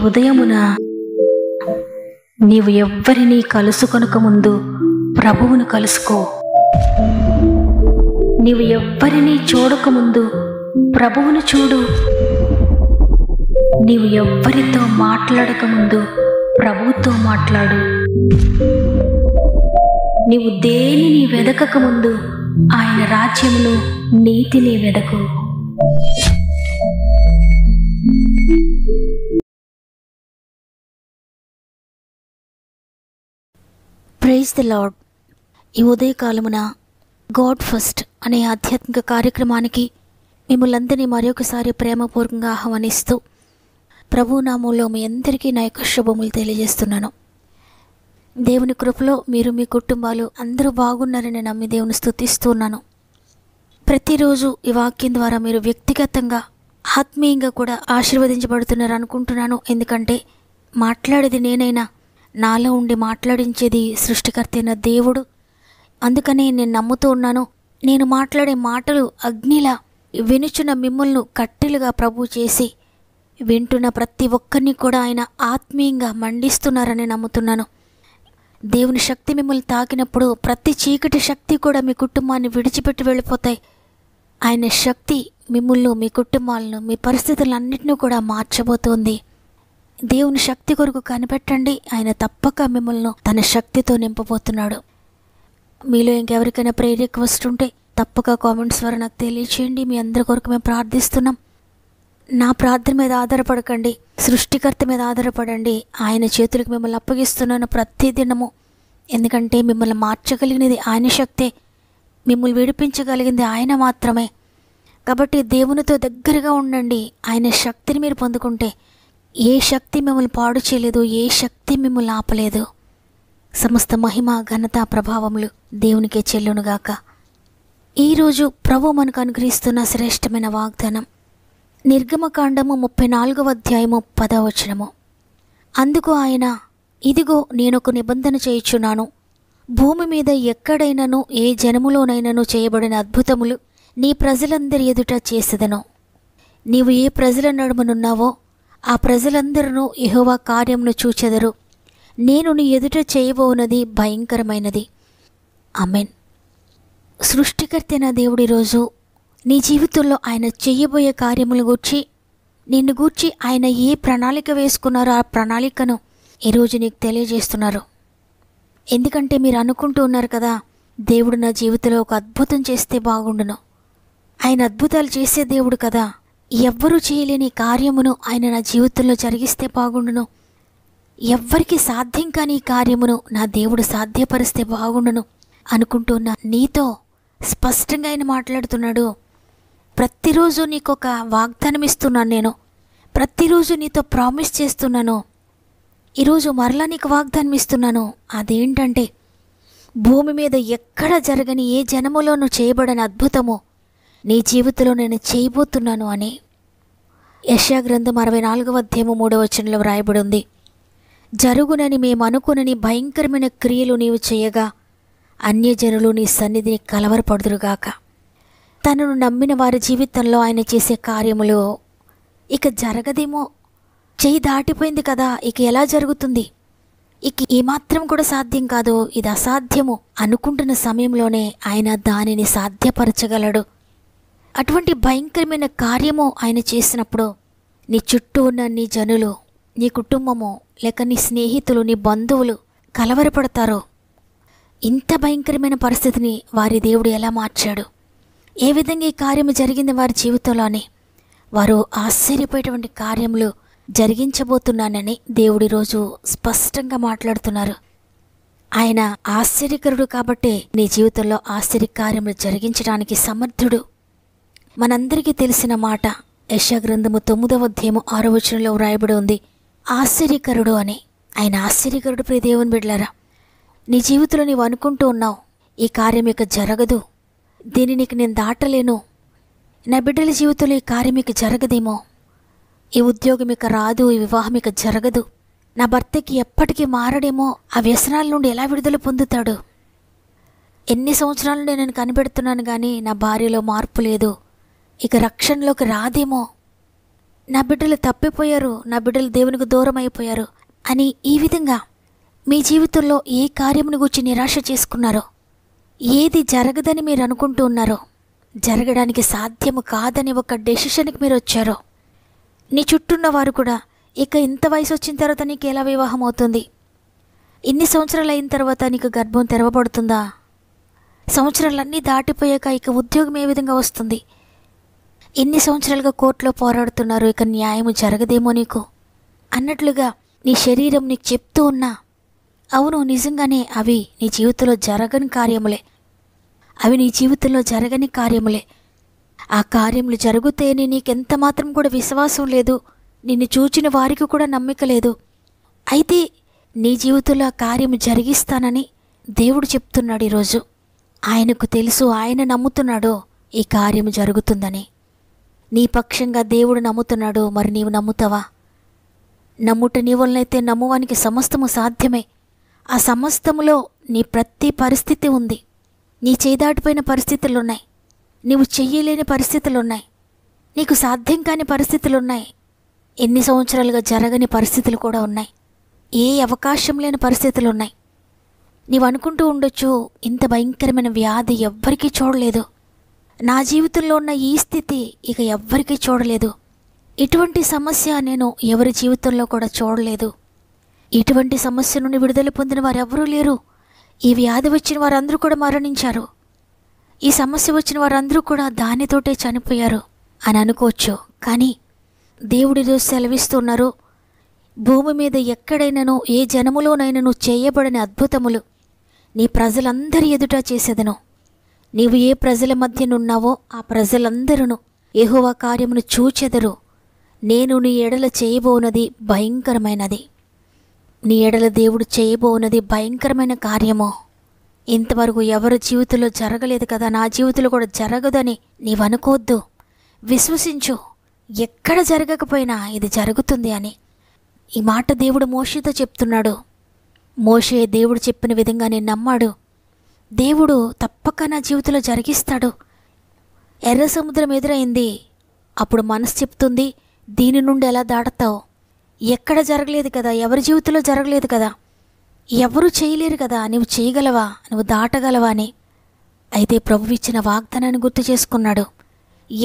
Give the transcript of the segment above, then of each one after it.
ఉదయమున నీవు ఎవ్వరినీ కలుసుకొనక ముందు ప్రభువును కలుసుకో. నీవు ఎవ్వరినీ చూడకముందు ప్రభువును చూడు. నీవు ఎవ్వరితో మాట్లాడకముందు ప్రభువుతో మాట్లాడు. నీవు దేనిని వెదకకముందు ఆయన రాజ్యమును నీతిని వెదకు. Praise the lord. ఈ ఉదయకాలమున గాడ్ ఫస్ట్ అనే ఆధ్యాత్మిక కార్యక్రమానికి మిమ్మల్ందరినీ మరొకసారి ప్రేమపూర్వకంగా ఆహ్వానిస్తూ ప్రభునామంలో మీ అందరికీ నా యొక్క శుభములు తెలియజేస్తున్నాను. దేవుని కృపలో మీరు మీ కుటుంబాలు అందరూ బాగున్నారని నమ్మి దేవుని స్తుతిస్తున్నాను. ప్రతిరోజు ఈ వాక్యం ద్వారా మీరు వ్యక్తిగతంగా ఆత్మీయంగా కూడా ఆశీర్వదించబడుతున్నారు అనుకుంటున్నాను. ఎందుకంటే మాట్లాడేది నేనైనా నాలో ఉండి మాట్లాడించేది సృష్టికర్త అయిన దేవుడు. అందుకనే నేను నమ్ముతూ ఉన్నాను. నేను మాట్లాడే మాటలు అగ్నిలా వినుచున్న మిమ్మల్ని కట్టెలుగా ప్రభు చేసి వింటున్న ప్రతి ఒక్కరిని కూడా ఆయన ఆత్మీయంగా మండిస్తున్నారని నమ్ముతున్నాను. దేవుని శక్తి మిమ్మల్ని తాకినప్పుడు ప్రతి చీకటి శక్తి కూడా మీ కుటుంబాన్ని విడిచిపెట్టి వెళ్ళిపోతాయి. ఆయన శక్తి మిమ్మల్ని, మీ కుటుంబాలను, మీ పరిస్థితులన్నింటినీ కూడా మార్చబోతోంది. దేవుని శక్తి కొరకు కనిపెట్టండి. ఆయన తప్పక మిమ్మల్ని తన శక్తితో నింపబోతున్నాడు. మీలో ఇంకెవరికైనా ప్రేయర్ రిక్వెస్ట్ ఉంటే తప్పక కామెంట్స్ ద్వారా నాకు తెలియచేయండి. మీ అందరి కొరకు మేము ప్రార్థిస్తున్నాం. నా ప్రార్థన మీద ఆధారపడకండి, సృష్టికర్త మీద ఆధారపడండి. ఆయన చేతులకు మిమ్మల్ని అప్పగిస్తున్నాను ప్రతి దినము. ఎందుకంటే మిమ్మల్ని మార్చగలిగినది ఆయన శక్తే, మిమ్మల్ని విడిపించగలిగింది ఆయన మాత్రమే. కాబట్టి దేవునితో దగ్గరగా ఉండండి. ఆయన శక్తిని మీరు పొందుకుంటే ఏ శక్తి మిమ్మల్ని పాడు చేయలేదు, ఏ శక్తి మిమ్మల్ని ఆపలేదు. సమస్త మహిమ, ఘనత, ప్రభావములు దేవునికే చెల్లునుగాక. ఈరోజు ప్రభు మనకు అనుగ్రహిస్తున్న శ్రేష్టమైన వాగ్దానం నిర్గమకాండము 34వ అధ్యాయము 10వ వచనము. అందుకు ఆయన, ఇదిగో నేనొక నిబంధన చేయుచున్నాను. భూమి మీద ఎక్కడైనను ఏ జనములోనైనను చేయబడిన అద్భుతములు నీ ప్రజలందరి ఎదుట చేసేదను. నీవు ఏ ప్రజల నడుమనున్నావో ఆ ప్రజలందరూ యెహోవా కార్యమును చూచెదరు. నేను నీ ఎదుట చేయబోనది భయంకరమైనది. ఆమేన్. సృష్టికర్తైన దేవుడు ఈరోజు నీ జీవితంలో ఆయన చేయబోయే కార్యముల గూర్చి, నిన్ను గూర్చి ఆయన ఏ ప్రణాళిక వేసుకున్నారో ఆ ప్రణాళికను ఈరోజు నీకు తెలియజేస్తున్నారు. ఎందుకంటే మీరు అనుకుంటూ ఉన్నారు కదా, దేవుడు నా జీవితంలో ఒక అద్భుతం చేస్తే బాగుండును. ఆయన అద్భుతాలు చేసే దేవుడు కదా, ఎవ్వరూ చేయలేని కార్యమును ఆయన నా జీవితంలో జరిగిస్తే బాగుండును. ఎవ్వరికి సాధ్యం కాని కార్యమును నా దేవుడు సాధ్యపరిస్తే బాగుండును అనుకుంటున్నా నీతో స్పష్టంగా ఆయన మాట్లాడుతున్నాడు. ప్రతిరోజు నీకు ఒక వాగ్దానం ఇస్తున్నాను. నేను ప్రతిరోజు నీతో ప్రామిస్ చేస్తున్నాను. ఈరోజు మరలా నీకు వాగ్దానం ఇస్తున్నాను. అదేంటంటే భూమి మీద ఎక్కడ జరగని ఏ జనములోనూ చేయబడని అద్భుతము నీ జీవితంలో నేను చేయబోతున్నాను అని. యెషయా గ్రంథం 64వ అధ్యాయము 3వ వచనంలో వ్రాయబడి ఉంది. జరుగునని మేము అనుకునని భయంకరమైన క్రియలు నీవు చేయగా అన్యజనులు నీ సన్నిధిని కలవరపడుదురుగాక. తనను నమ్మిన వారి జీవితంలో ఆయన చేసే కార్యములు ఇక జరగదేమో, చెయ్యి దాటిపోయింది కదా, ఇక ఎలా జరుగుతుంది, ఇక ఏమాత్రం కూడా సాధ్యం కాదు, ఇది అసాధ్యము అనుకుంటున్న సమయంలోనే ఆయన దానిని సాధ్యపరచగలడు. అటువంటి భయంకరమైన కార్యము ఆయన చేసినప్పుడు నీ చుట్టూ ఉన్న నీ జనులు, నీ కుటుంబము, లేక నీ స్నేహితులు, నీ బంధువులు కలవరపడతారు. ఇంత భయంకరమైన పరిస్థితిని వారి దేవుడు ఎలా మార్చాడు, ఏ విధంగా ఈ కార్యము జరిగింది వారి జీవితంలోని, వారు ఆశ్చర్యపోయేటువంటి కార్యములు జరిగించబోతున్నానని దేవుడి రోజు స్పష్టంగా మాట్లాడుతున్నారు. ఆయన ఆశ్చర్యకరుడు కాబట్టే నీ జీవితంలో ఆశ్చర్యకార్యములు జరిగించడానికి సమర్థుడు. మనందరికీ తెలిసిన మాట యెషయా గ్రంథము 9వ అధ్యాయము 6వ వచనంలో వ్రాయబడి ఉంది, ఆశ్చర్యకరుడు అని. ఆయన ఆశ్చర్యకరుడు. ప్రియ దేవుని బిడ్డలారా, నీ జీవితంలో నీవు అనుకుంటూ ఉన్నావు, ఈ కార్యం ఇక జరగదు, దీన్ని నీకు నేను దాటలేను, నా బిడ్డల జీవితంలో ఈ కార్యం ఇక జరగదేమో, ఈ ఉద్యోగం ఇక రాదు, ఈ వివాహం ఇక జరగదు, నా భర్తకి ఎప్పటికీ మారడేమో, ఆ వ్యసనాల నుండి ఎలా విడుదల పొందుతాడు, ఎన్ని సంవత్సరాల నుండి నేను కనిపెడుతున్నాను కానీ నా భార్యలో మార్పు లేదు, ఇక రక్షణలోకి రాదేమో, నా బిడ్డలు తప్పిపోయారు, నా బిడ్డలు దేవునికి దూరం అయిపోయారు అని ఈ విధంగా మీ జీవితంలో ఏ కార్యమును గురించి నిరాశ చేసుకున్నారో, ఏది జరగదని మీరు అనుకుంటూ ఉన్నారో, జరగడానికి సాధ్యము కాదని ఒక డెసిషన్కి మీరు వచ్చారో, నీ చుట్టూన్న వారు కూడా ఇక ఇంత వయసు వచ్చిన తర్వాత నీకు ఎలా వివాహం అవుతుంది, ఇన్ని సంవత్సరాలు అయిన తర్వాత నీకు గర్భం తెరవబడుతుందా, సంవత్సరాలన్నీ దాటిపోయాక ఇక ఉద్యోగం ఏ విధంగా వస్తుంది, ఎన్ని సంవత్సరాలుగా కోర్టులో పోరాడుతున్నారు, ఇక న్యాయము జరగదేమో నీకు అన్నట్లుగా నీ శరీరం నీకు చెప్తూ ఉన్నా, అవును నిజంగానే అవి నీ జీవితంలో జరగని కార్యములే, అవి నీ జీవితంలో జరగని కార్యములే. ఆ కార్యములు జరుగుతాయని నీకెంత మాత్రం కూడా విశ్వాసం లేదు, నిన్ను చూచిన వారికి కూడా నమ్మిక లేదు. అయితే నీ జీవితంలో ఆ కార్యము జరిగిస్తానని దేవుడు చెప్తున్నాడు ఈరోజు. ఆయనకు తెలుసు, ఆయన నమ్ముతున్నాడు ఈ కార్యము జరుగుతుందని. నీ పక్షంగా దేవుడు నమ్ముతున్నాడు, మరి నీవు నమ్ముతావా? నమ్ముట నీ వలనైతే నమ్మువానికి సమస్తము సాధ్యమే. ఆ సమస్తములో నీ ప్రతి పరిస్థితి ఉంది. నీ చేదాటిపోయిన పరిస్థితులున్నాయి, నీవు చెయ్యలేని పరిస్థితులున్నాయి, నీకు సాధ్యం కాని పరిస్థితులున్నాయి, ఎన్ని సంవత్సరాలుగా జరగని పరిస్థితులు కూడా ఉన్నాయి, ఏ అవకాశం లేని పరిస్థితులున్నాయి. నీవు అనుకుంటూ ఉండొచ్చు, ఇంత భయంకరమైన వ్యాధి ఎవ్వరికీ చూడలేదు, నా జీవితంలో ఉన్న ఈ స్థితి ఇక ఎవ్వరికీ చూడలేదు, ఇటువంటి సమస్య నేను ఎవరి జీవితంలో కూడా చూడలేదు, ఇటువంటి సమస్య నుండి విడుదల పొందిన వారు ఎవరూ లేరు, ఈ వ్యాధి వచ్చిన వారందరూ కూడా మరణించారు, ఈ సమస్య వచ్చిన వారందరూ కూడా దానితోటే చనిపోయారు అని అనుకోవచ్చు. కానీ దేవుడి రోజు సెలవిస్తున్నారు, భూమి మీద ఎక్కడైనాను ఏ జనములోనైనాను చేయబడని అద్భుతములు నీ ప్రజలందరి ఎదుట చేసేదను. నీవు ఏ ప్రజల మధ్యనున్నావో ఆ ప్రజలందరూ యెహోవా కార్యమును చూచెదరు. నేను నీ ఎడల చేయబోనది భయంకరమైనది. నీ ఎడల దేవుడు చేయబోనది భయంకరమైన కార్యము. ఇంతవరకు ఎవరి జీవితంలో జరగలేదు కదా, నా జీవితంలో కూడా జరగదని నీవనుకోవద్దు. విశ్వసించు, ఎక్కడ జరగకపోయినా ఇది జరుగుతుంది అని. ఈ మాట దేవుడు మోషేతో చెప్తున్నాడు. మోషే దేవుడు చెప్పిన విధంగానే నమ్మాడు. దేవుడు తప్పక నా జీవితంలో జరిగిస్తాడు. ఎర్ర సముద్రం ఎదురైంది, అప్పుడు మనసు చెప్తుంది, దీని నుండి ఎలా దాడతావు, ఎక్కడ జరగలేదు కదా, ఎవరి జీవితంలో జరగలేదు కదా, ఎవరు చేయలేరు కదా, నువ్వు చేయగలవా, నువ్వు దాటగలవా అని. అయితే ప్రభువు ఇచ్చిన వాగ్దానాన్ని గుర్తు చేసుకున్నాడు.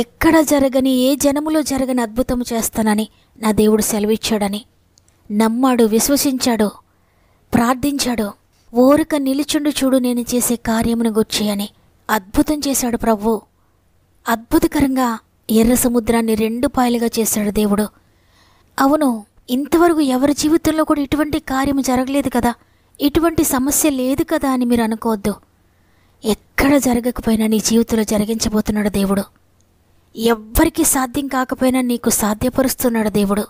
ఎక్కడ జరగని ఏ జనములో జరగని అద్భుతం చేస్తానని నా దేవుడు సెలవిచ్చాడని నమ్మాడు, విశ్వసించాడు, ప్రార్థించాడు. ఓరక నిలుచుండు చూడు నేను చేసే కార్యమును గూర్చి అని అద్భుతం చేశాడు ప్రభువు. అద్భుతకరంగా ఎర్ర సముద్రాన్ని 2 పాయలుగా చేశాడు దేవుడు. అవును, ఇంతవరకు ఎవరి జీవితంలో కూడా ఇటువంటి కార్యము జరగలేదు కదా, ఇటువంటి సమస్య లేదు కదా అని మీరు అనుకోవద్దు. ఎక్కడ జరగకపోయినా నీ జీవితంలో జరిగించబోతున్నాడు దేవుడు. ఎవ్వరికి సాధ్యం కాకపోయినా నీకు సాధ్యపరుస్తున్నాడు దేవుడు.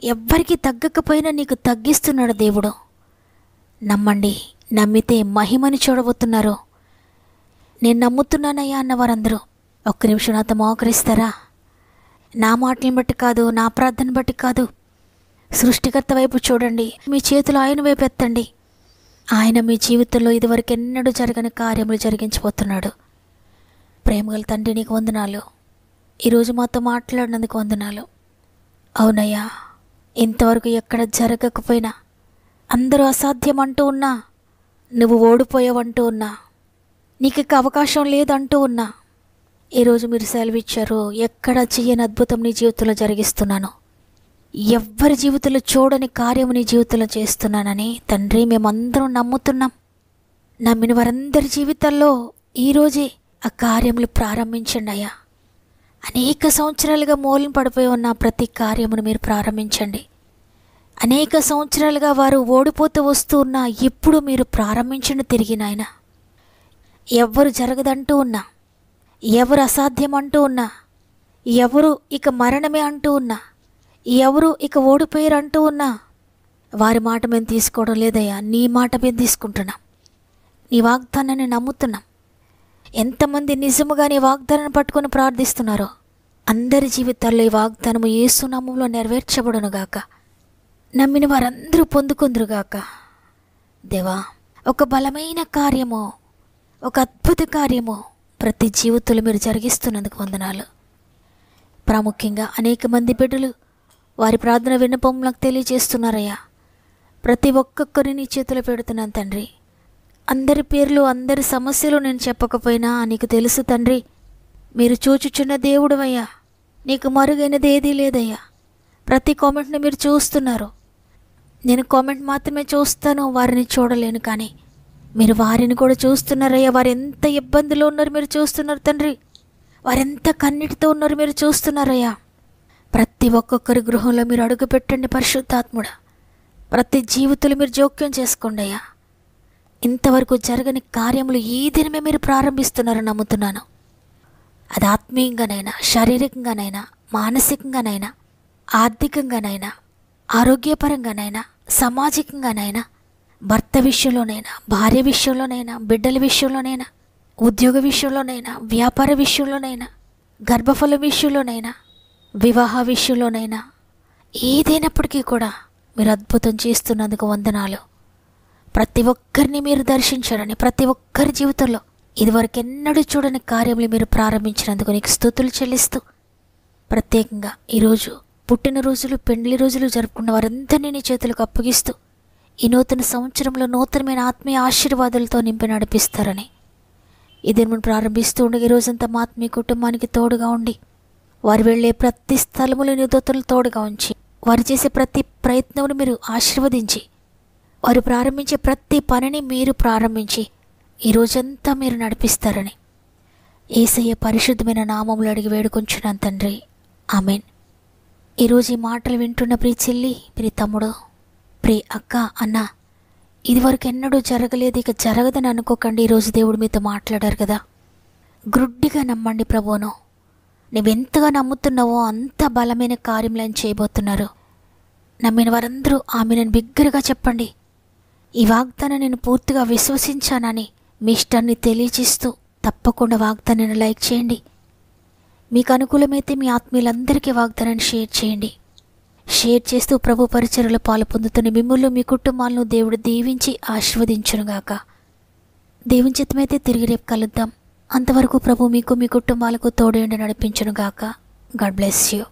ఎవ్వరికి తగ్గకపోయినా నీకు తగ్గిస్తున్నాడు దేవుడు. నమ్మండి, నమ్మితే మహిమని చూడబోతున్నారు. నేను నమ్ముతున్నానయ్యా అన్న వారందరూ ఒక్క నిమిషం నాతో మోకరిస్తారా? నా మాటలను బట్టి కాదు, నా ప్రార్థన బట్టి కాదు, సృష్టికర్త వైపు చూడండి, మీ చేతులు ఆయన వైపు ఎత్తండి. ఆయన మీ జీవితంలో ఇదివరకు ఎన్నడూ జరగని కార్యములు జరిగించబోతున్నాడు. ప్రేమగల తండ్రి, నీకు వందనాలు. ఈరోజు మాతో మాట్లాడినందుకు వందనాలు. అవునయ్యా, ఇంతవరకు ఎక్కడ జరగకపోయినా, అందరూ అసాధ్యం అంటూ ఉన్నా, నువ్వు ఓడిపోయావంటూ ఉన్నా, నీకు ఇక అవకాశం లేదంటూ ఉన్నా, ఈరోజు మీరు సెలవిచ్చారు, ఎక్కడ చెయ్యని అద్భుతం నీ జీవితంలో జరిగిస్తున్నాను, ఎవ్వరి జీవితంలో చూడని కార్యము నీ జీవితంలో చేస్తున్నానని తండ్రి మేమందరం నమ్ముతున్నాం. నమ్మిన వారందరి జీవితాల్లో ఈరోజే ఆ కార్యములు ప్రారంభించండి అయ్యా. అనేక సంవత్సరాలుగా మూలం పడిపోయి ఉన్న ప్రతి కార్యమును మీరు ప్రారంభించండి. అనేక సంవత్సరాలుగా వారు ఓడిపోతూ వస్తూ ఉన్నా ఇప్పుడు మీరు ప్రారంభించండి తిరిగి నాయన. ఎవరు జరగదంటూ ఉన్నా, ఎవరు అసాధ్యం అంటూ ఉన్నా, ఎవరు ఇక మరణమే అంటూ ఉన్నా, ఎవరు ఇక ఓడిపోయారు అంటూ ఉన్నా, వారి మాట మేము తీసుకోవడం లేదయ్యా, నీ మాట మేము తీసుకుంటున్నాం. నీ వాగ్దానాన్ని నమ్ముతున్నాం. ఎంతమంది నిజముగా నీ వాగ్దానాన్ని పట్టుకొని ప్రార్థిస్తున్నారో అందరి జీవితాల్లో ఈ వాగ్దానము యేసు నామములో నెరవేర్చబడునుగాక. నమ్మిన వారందరూ పొందుకొందురుగాక. దేవా, ఒక బలమైన కార్యము, ఒక అద్భుత కార్యము ప్రతి జీవితంలో మీరు జరిగిస్తున్నందుకు వందనాలు. ప్రాముఖ్యంగా అనేక మంది బిడ్డలు వారి ప్రార్థన విన్నపం నాకు తెలియజేస్తున్నారయ్యా. ప్రతి ఒక్కొక్కరిని నీ చేతిలో పెడుతున్నాను తండ్రి. అందరి పేర్లు అందరి సమస్యలు నేను చెప్పకపోయినా నీకు తెలుసు తండ్రి. మీరు చూచుచున్న దేవుడవయ్యా. నీకు మరుగైనది ఏదీ లేదయ్యా. ప్రతి కామెంట్ని మీరు చూస్తున్నారు. నేను కామెంట్ మాత్రమే చూస్తాను, వారిని చూడలేను. కానీ మీరు వారిని కూడా చూస్తున్నారయ్యా. వారు ఎంత ఇబ్బందిలో ఉన్నారు మీరు చూస్తున్నారు తండ్రి. వారెంత కన్నీటితో ఉన్నారు మీరు చూస్తున్నారయ్యా. ప్రతి ఒక్కొక్కరి గృహంలో మీరు అడుగు పెట్టండి పరిశుద్ధాత్ముడా. ప్రతి జీవితంలో మీరు జోక్యం చేసుకోండి అయ్యా. ఇంతవరకు జరగని కార్యములు ఈ దినమే మీరు ప్రారంభిస్తున్నారని నమ్ముతున్నాను. అది ఆత్మీయంగానైనా, శారీరకంగానైనా, మానసికంగానైనా, ఆర్థికంగానైనా, ఆరోగ్యపరంగానైనా, సామాజికంగానైనా, భర్త విషయంలోనైనా, భార్య విషయంలోనైనా, బిడ్డల విషయంలోనైనా, ఉద్యోగ విషయంలోనైనా, వ్యాపార విషయంలోనైనా, గర్భఫల విషయంలోనైనా, వివాహ విషయంలోనైనా, ఏదైనప్పటికీ కూడా మీరు అద్భుతం చేస్తున్నందుకు వందనాలు. ప్రతి ఒక్కరిని మీరు దర్శించారని, ప్రతి ఒక్కరి జీవితంలో ఇదివరకు ఎన్నడూ చూడని కార్యములు మీరు ప్రారంభించినందుకు నీకు స్తుతులు చెల్లిస్తూ, ప్రత్యేకంగా ఈరోజు పుట్టినరోజులు, పెండ్లి రోజులు జరుపుకున్న వారందరినీ నీ చేతులకు అప్పగిస్తూ ఈ నూతన సంవత్సరంలో నూతనమైన ఆత్మీయ ఆశీర్వాదాలతో నింపి నడిపిస్తారని ఇది మనం ప్రారంభిస్తూ ఉండగా ఈ రోజంతా మా ఆత్మీయ కుటుంబానికి తోడుగా ఉండి, వారు వెళ్ళే ప్రతి స్థలములు నీ దూతలు తోడుగా ఉంచి, వారు చేసే ప్రతి ప్రయత్నమును మీరు ఆశీర్వదించి, వారు ప్రారంభించే ప్రతి పనిని మీరు ప్రారంభించి ఈ రోజంతా మీరు నడిపిస్తారని యేసయ్య పరిశుద్ధమైన నామములు అడిగి వేడుకొంచున్నాను తండ్రి. ఆమెన్. ఈరోజు ఈ మాటలు వింటున్న ప్రియ చెల్లి, ప్రియ తమ్ముడు, ప్రియ అక్క, అన్న, ఇదివరకు ఎన్నడూ జరగలేదు, ఇక జరగదని అనుకోకండి. ఈరోజు దేవుడు మీతో మాట్లాడారు కదా. గ్రుడ్డిగా నమ్మండి ప్రభువును. నువ్వెంతగా నమ్ముతున్నావో అంత బలమైన కార్యములను చేయబోతున్నారు. నమ్మిన వారందరూ ఆమెను బిగ్గరగా చెప్పండి. ఈ వాగ్దానం నేను పూర్తిగా విశ్వసించానని మీ ఇష్టాన్ని తెలియజేస్తూ తప్పకుండా వాగ్దానాన్ని లైక్ చేయండి. మీకు అనుకూలమైతే మీ ఆత్మీయులందరికీ వాగ్దానాన్ని షేర్ చేయండి. షేర్ చేస్తూ ప్రభు పరిచర్యలో పాలు పొందుతున్న మిమ్మల్ని, మీ కుటుంబాలను దేవుడు దీవించి ఆశీర్వదించునుగాక. దేవుని చిత్తమైతే తిరిగి రేపు కలుద్దాం. అంతవరకు ప్రభు మీకు, మీ కుటుంబాలకు తోడేండి నడిపించునుగాక. God bless you.